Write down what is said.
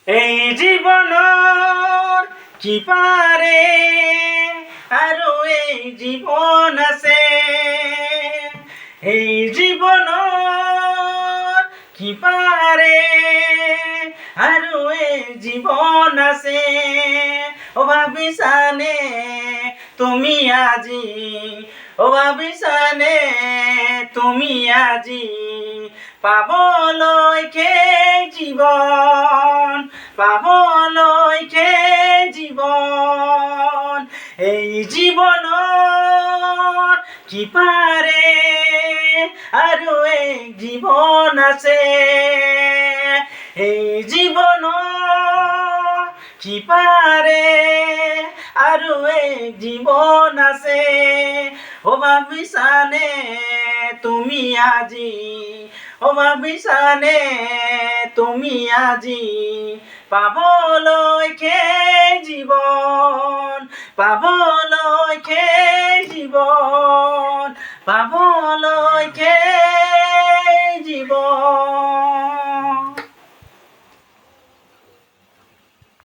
এই জীৱনৰ কি পাৰে আৰু এই জীৱন আছে। এই জীৱনৰ কি পাৰে আৰু এই জীৱন আছে। ভাবিছানে তুমি আজি, ভাবিছানে তুমি আজি পাবলৈকে জীৱন, পাবলৈকে জীৱন। এই জীৱনত কি পাৰে আৰু এই জীৱন আছে। এই জীৱনত কি পাৰে আৰু এই জীৱন আছে। ভাবিছানে তুমি আজি, ভাবিছানে তুমি আজি পাবলৈকে জীৱন, পাবলৈকে জীৱন, পাবলৈকে